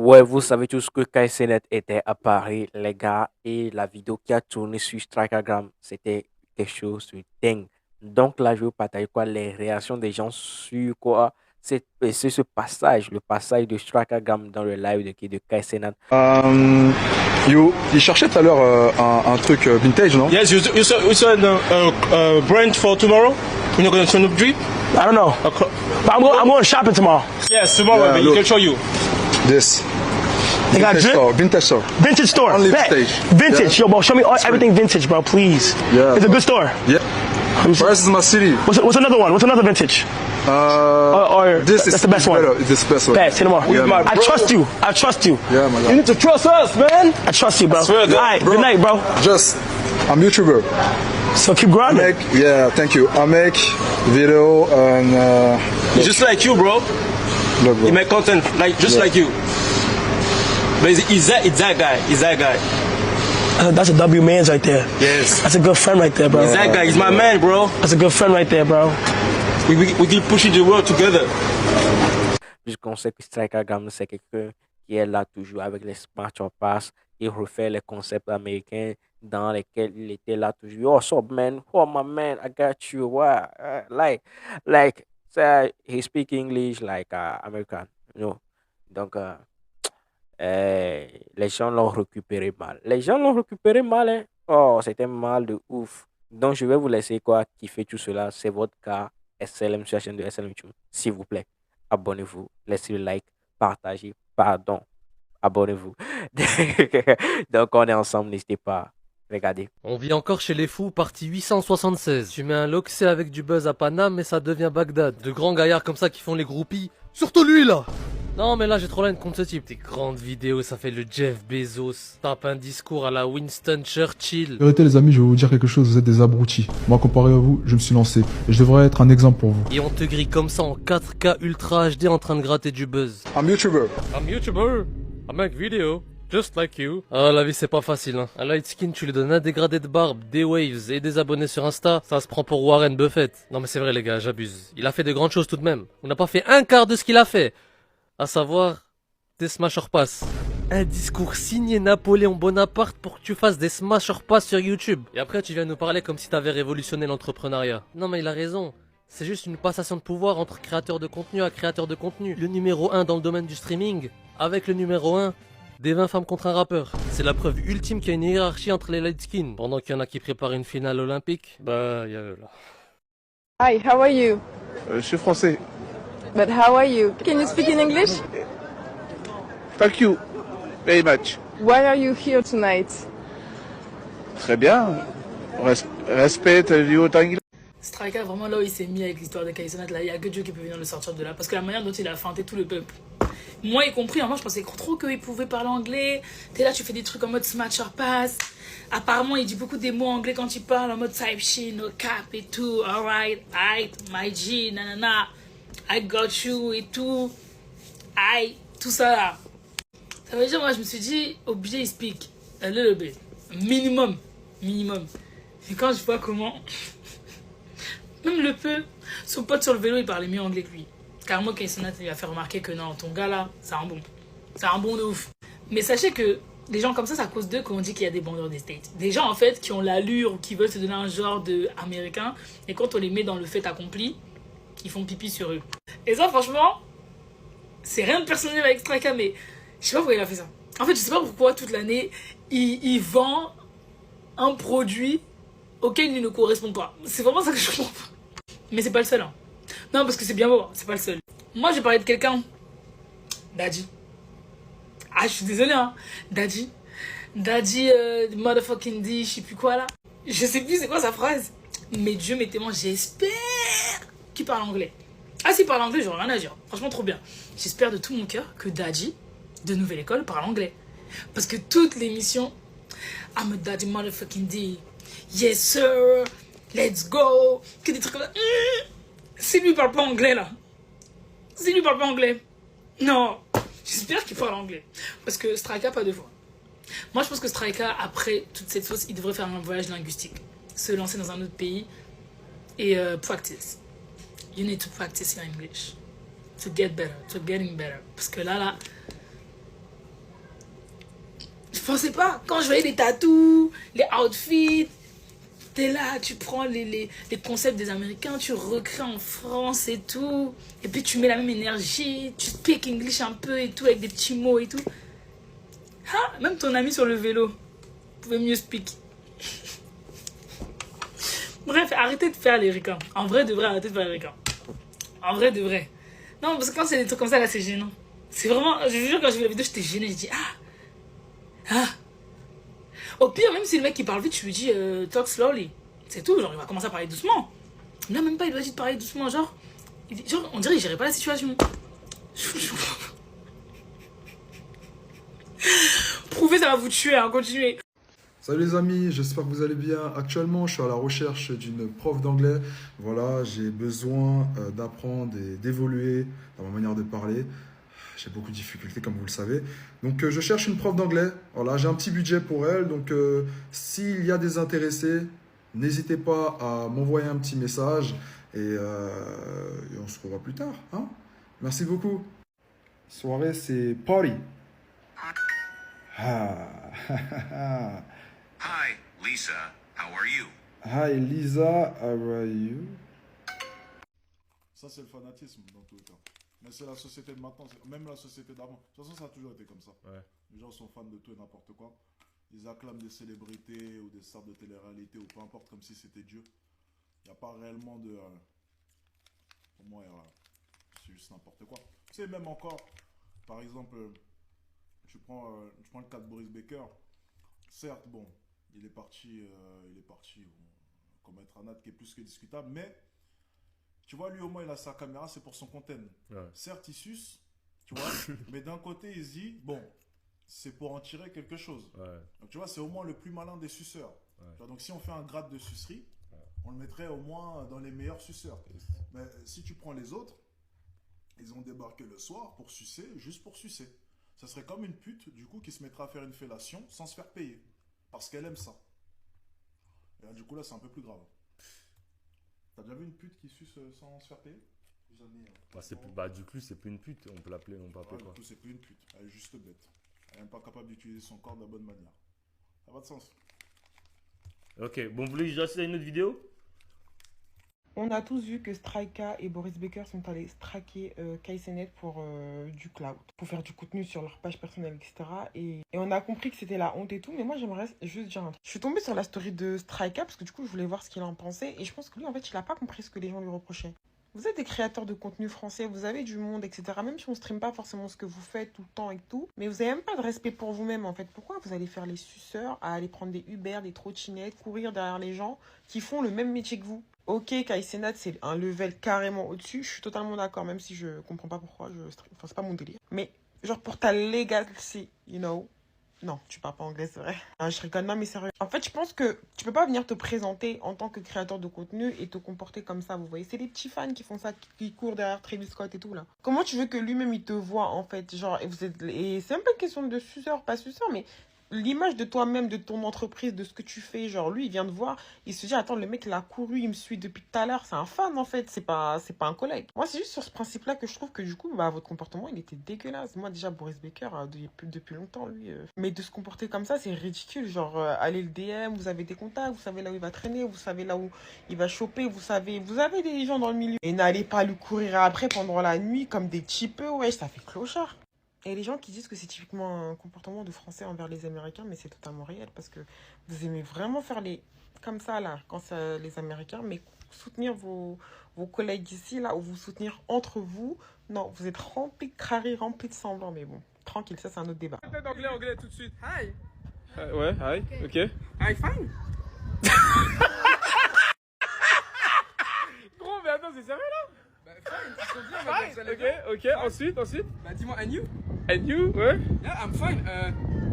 Ouais, vous savez tous que KSNet était à Paris, les gars, et la vidéo qui a tourné sur Strikagram, c'était quelque chose de dingue. Donc là, je vais vous partager quoi, les réactions des gens sur quoi, c'est ce passage, le passage de Strikagram dans le live de KSNet. Il cherchait tout à l'heure un truc vintage, non? Yes, you saw brand for tomorrow? You're not going to turn up drip? I don't know. But I'm going shopping tomorrow. Yes, tomorrow, Yeah, baby. look. Can show you. This. They got drip? Vintage store. Vintage store. Only Bet. vintage. Vintage. Yeah. Yo, bro, show me everything vintage, bro, please. Yeah, It's a bro. good store. Yeah. Paris is my city. What's another one? What's another vintage? Or This is that's the best one. better. It's the best one. Bet, say no more. Yeah, man. I trust you. I trust you. Yeah, my You God. need to trust us, man. I trust you, bro. swear, All God. right, good night, bro. Just, I'm YouTuber. So keep grinding. Yeah, thank you. I make video and He's just like you, bro. look, bro. He make content just Yeah. like you. But it's that guy. He's that guy. That's a W man's right there. Yes. That's a good friend right there, bro. He's that guy. He's my man, bro. That's a good friend right there, bro. We keep pushing the world together. Puisqu'on sait que Strikagram, c'est quelqu'un qui est là toujours avec les Smash or Pass, il refait les concepts américains dans lesquels il était là toujours. Oh, so man, oh my man, I got you. What? Like, say he speak English like American, you know. Donc, les gens l'ont récupéré mal. Les gens l'ont récupéré mal, hein. Oh, c'était mal de ouf. Donc, je vais vous laisser quoi kiffer tout cela. C'est votre cas SLM sur la chaîne de SLM YouTube. S'il vous plaît, abonnez-vous, laissez le like, partagez, pardon, abonnez-vous. Donc, on est ensemble, n'hésitez pas. Regardez. On vit encore chez les fous, partie 876. Tu mets un loxé avec du buzz à Paname et ça devient Bagdad. De grands gaillards comme ça qui font les groupies. Surtout lui là. Non mais là j'ai trop la haine contre ce type. Tes grandes vidéos, ça fait le Jeff Bezos. Tape un discours à la Winston Churchill. En vérité les amis, je vais vous dire quelque chose, vous êtes des abrutis. Moi comparé à vous, je me suis lancé. Et je devrais être un exemple pour vous. Et on te grille comme ça en 4K Ultra HD en train de gratter du buzz. I'm YouTuber. I'm YouTuber. I make video. Just like you. Ah, la vie c'est pas facile hein. Un light skin, tu lui donnes un dégradé de barbe, des waves et des abonnés sur Insta, ça se prend pour Warren Buffett. Non mais c'est vrai les gars, j'abuse. Il a fait de grandes choses tout de même. On n'a pas fait un quart de ce qu'il a fait. À savoir, des smash or pass. Un discours signé Napoléon Bonaparte pour que tu fasses des smash or pass sur YouTube. Et après tu viens nous parler comme si t'avais révolutionné l'entrepreneuriat. Non mais il a raison. C'est juste une passation de pouvoir entre créateur de contenu à créateur de contenu. Le numéro 1 dans le domaine du streaming, avec le numéro 1 des 20 femmes contre un rappeur. C'est la preuve ultime qu'il y a une hiérarchie entre les light skins. Pendant qu'il y en a qui préparent une finale olympique, bah il y a eux là. Hi, how are you? Je suis français. But how are you? Can you speak in English? Thank you very much. Why are you here tonight? Très bien. Respecte le haut anglais. Striker, vraiment là où il s'est mis avec l'histoire de Kaizenat, là, il n'y a que Dieu qui peut venir le sortir de là. Parce que la manière dont il a feinté tout le peuple. Moi y compris, moi je pensais trop qu'il pouvait parler anglais. T'es là, tu fais des trucs en mode smash or pass. Apparemment, il dit beaucoup des mots anglais quand il parle, en mode type shit, no cap et tout. Alright, my G, nanana. I got you et tout. Tout ça là. Ça veut dire, moi je me suis dit, obligé, il speak a little bit. Minimum. Et quand je vois comment. Même le peu, son pote sur le vélo, il parlait mieux anglais que lui. Carrément, Kaizenat lui a fait remarquer que non, ton gars là, c'est un bon. C'est un bon de ouf. Mais sachez que des gens comme ça, c'est à cause d'eux qu'on dit qu'il y a des bandeurs des States. Des gens en fait qui ont l'allure ou qui veulent se donner un genre de américain. Et quand on les met dans le fait accompli, ils font pipi sur eux. Et ça, franchement, c'est rien de personnel avec Strika, mais je sais pas pourquoi il a fait ça. En fait, je sais pas pourquoi toute l'année, il vend un produit auquel il ne correspond pas. C'est vraiment ça que je comprends pas. Mais c'est pas le seul. Hein. Non, parce que c'est bien beau, c'est pas le seul. Moi, j'ai parlé de quelqu'un. Daddy. Ah, je suis désolé, hein. Daddy, motherfucking D, je sais plus quoi là. Je sais plus c'est quoi sa phrase. Mais Dieu m'est témoin, j'espère qu'il parle anglais. Ah, s'il parle anglais, j'aurais rien à dire. Franchement, trop bien. J'espère de tout mon cœur que Daddy, de Nouvelle École, parle anglais. Parce que toute l'émission, I'm a daddy motherfucking D. Yes, sir. Let's go. Que des trucs comme ça. Si lui parle pas anglais, là. Si lui parle pas anglais. Non. J'espère qu'il parle anglais. Parce que Strika, pas deux fois. Moi, je pense que Strika, après toute cette sauce, il devrait faire un voyage linguistique. Se lancer dans un autre pays et practice. You need to practice your English. To get better. To getting better. Parce que là, Enfin, c'est pas, quand je voyais les tatous, les outfits, t'es là, tu prends les concepts des Américains, tu recrées en France et tout. Et puis tu mets la même énergie, tu speak English un peu et tout, avec des petits mots et tout. Ah, même ton ami sur le vélo pouvait mieux speak. Bref, arrêtez de faire les ricains. En vrai, de vrai, arrêtez de faire les ricains. En vrai, de vrai. Non, parce que quand c'est des trucs comme ça, là, c'est gênant. C'est vraiment... Je vous jure, quand j'ai vu la vidéo, j'étais gênée. Je dis, ah. Au pire, même si le mec qui parle vite, je lui dis, talk slowly. C'est tout, genre, il va commencer à parler doucement. Là, même pas, il doit dire de parler doucement, genre... on dirait qu'il gérait pas la situation. Prouvez, ça va vous tuer, hein, continuez. Salut les amis, j'espère que vous allez bien. Actuellement, je suis à la recherche d'une prof d'anglais. Voilà, j'ai besoin d'apprendre et d'évoluer dans ma manière de parler. J'ai beaucoup de difficultés, comme vous le savez. Donc, je cherche une prof d'anglais. Voilà, j'ai un petit budget pour elle. Donc, s'il y a des intéressés, n'hésitez pas à m'envoyer un petit message. Et on se revoit plus tard. Hein? Merci beaucoup. Soirée, c'est party. Ah. Hi, Lisa. How are you? Hi, Lisa. How are you? Ça, c'est le fanatisme dans tous les cas. Mais c'est la société de maintenant, même la société d'avant. De toute façon, ça a toujours été comme ça. Ouais. Les gens sont fans de tout et n'importe quoi. Ils acclament des célébrités ou des stars de télé-réalité ou peu importe, comme si c'était Dieu. Il n'y a pas réellement de... pour moi, c'est juste n'importe quoi. Tu sais, même encore, par exemple, tu prends le cas de Boris Becker. Certes, bon, il est parti commettre un acte qui est plus que discutable, mais tu vois, lui au moins il a sa caméra, c'est pour son content. Ouais. Certes, il suce, tu vois, mais d'un côté il se dit, bon, c'est pour en tirer quelque chose. Ouais. Donc tu vois, c'est au moins le plus malin des suceurs. Ouais. Tu vois, donc si on fait un grade de sucerie, ouais, on le mettrait au moins dans les meilleurs suceurs. Mais si tu prends les autres, ils ont débarqué le soir pour sucer, juste pour sucer. Ça serait comme une pute, du coup, qui se mettra à faire une fellation sans se faire payer. Parce qu'elle aime ça. Et là, du coup, là, c'est un peu plus grave. T'as déjà vu une pute qui suce sans se faire payer? Du coup, c'est plus une pute. On peut l'appeler, on peut appeler quoi. Du coup, c'est plus une pute. Elle est juste bête. Elle n'est même pas capable d'utiliser son corps de la bonne manière. Ça va de sens. Ok, bon, vous voulez que j'assiste à une autre vidéo? On a tous vu que Strika et Boris Becker sont allés straquer KSNet pour du cloud, pour faire du contenu sur leur page personnelle, etc. Et on a compris que c'était la honte et tout, mais moi j'aimerais juste dire un truc. Je suis tombée sur la story de Strika parce que du coup je voulais voir ce qu'il en pensait et je pense que lui en fait il a pas compris ce que les gens lui reprochaient. Vous êtes des créateurs de contenu français, vous avez du monde, etc. Même si on ne stream pas forcément ce que vous faites tout le temps et tout, mais vous n'avez même pas de respect pour vous-même en fait. Pourquoi vous allez faire les suceurs à aller prendre des Uber, des trottinettes, courir derrière les gens qui font le même métier que vous? Ok, KSNet, c'est un level carrément au-dessus. Je suis totalement d'accord, même si je comprends pas pourquoi. Enfin, c'est pas mon délire. Mais, genre, pour ta legacy, you know. Non, tu parles pas anglais, c'est vrai. Ah, je rigole, non, mais sérieux. En fait, je pense que tu peux pas venir te présenter en tant que créateur de contenu et te comporter comme ça, vous voyez. C'est des petits fans qui font ça, qui courent derrière Travis Scott et tout, là. Comment tu veux que lui-même, il te voit, en fait? Genre, et c'est un peu une question de suceur, pas suceur, mais... l'image de toi-même, de ton entreprise, de ce que tu fais, genre lui il vient de voir, il se dit attends le mec il a couru, il me suit depuis tout à l'heure, c'est un fan en fait, c'est pas un collègue. Moi c'est juste sur ce principe là que je trouve que du coup votre comportement il était dégueulasse. Moi déjà Boris Becker depuis longtemps lui, mais de se comporter comme ça c'est ridicule, genre allez le DM, vous avez des contacts, vous savez là où il va traîner, vous savez là où il va choper, vous avez des gens dans le milieu et n'allez pas lui courir après pendant la nuit comme des typeux, ouais ça fait clochard. Et les gens qui disent que c'est typiquement un comportement de Français envers les Américains, mais c'est totalement réel parce que vous aimez vraiment faire les comme ça là, quand c'est les Américains, mais soutenir vos collègues ici là, ou vous soutenir entre vous, non, vous êtes remplis de crari, remplis de semblants, mais bon, tranquille, ça c'est un autre débat. Anglais tout de suite. Hi. Ouais, hi, ok. Hi, fine. Gros, mais attends, c'est sérieux là? Fine, ok, ensuite. Bah dis-moi, and you? And you, ouais? Yeah, I'm fine.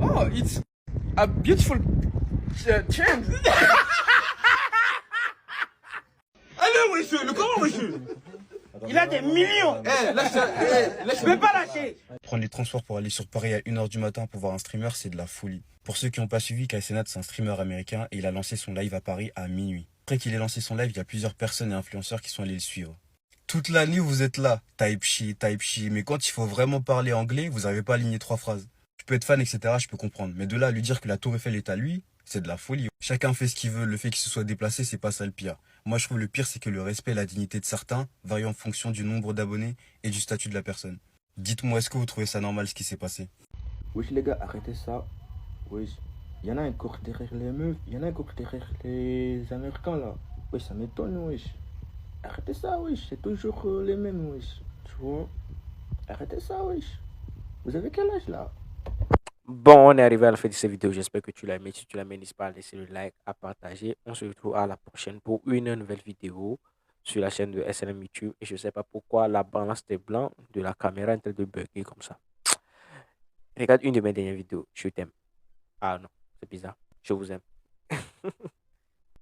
Oh, it's a beautiful change. Allez, monsieur, le comment, monsieur? Il a des millions. Je peux pas lâcher. Prendre les transports pour aller sur Paris à 1h du matin pour voir un streamer, c'est de la folie. Pour ceux qui n'ont pas suivi, KSNet, c'est un streamer américain et il a lancé son live à Paris à minuit. Après qu'il ait lancé son live, il y a plusieurs personnes et influenceurs qui sont allés le suivre. Toute la nuit, vous êtes là, type shit, mais quand il faut vraiment parler anglais, vous n'avez pas aligné 3 phrases. Tu peut être fan, etc., je peux comprendre. Mais de là à lui dire que la Tour Eiffel est à lui, c'est de la folie. Chacun fait ce qu'il veut. Le fait qu'il se soit déplacé, c'est pas ça le pire. Moi, je trouve le pire, c'est que le respect et la dignité de certains varient en fonction du nombre d'abonnés et du statut de la personne. Dites-moi, est-ce que vous trouvez ça normal ce qui s'est passé? Wesh les gars, arrêtez ça. Wesh, il y en a un cours derrière les meufs, il y en a un cours derrière les Américains là. Wesh, ça m'étonne, wesh. Arrêtez ça, wesh, c'est toujours les mêmes, wesh. Tu vois? Arrêtez ça, wesh. Vous avez quel âge là? Bon, on est arrivé à la fin de cette vidéo. J'espère que tu l'as aimé. Si tu l'as aimé, n'hésite pas à laisser le like, à partager. On se retrouve à la prochaine pour une nouvelle vidéo sur la chaîne de SLM YouTube. Et je ne sais pas pourquoi la balance des blancs de la caméra est en train de bugger comme ça. Regarde une de mes dernières vidéos. Je t'aime. Ah non, c'est bizarre. Je vous aime.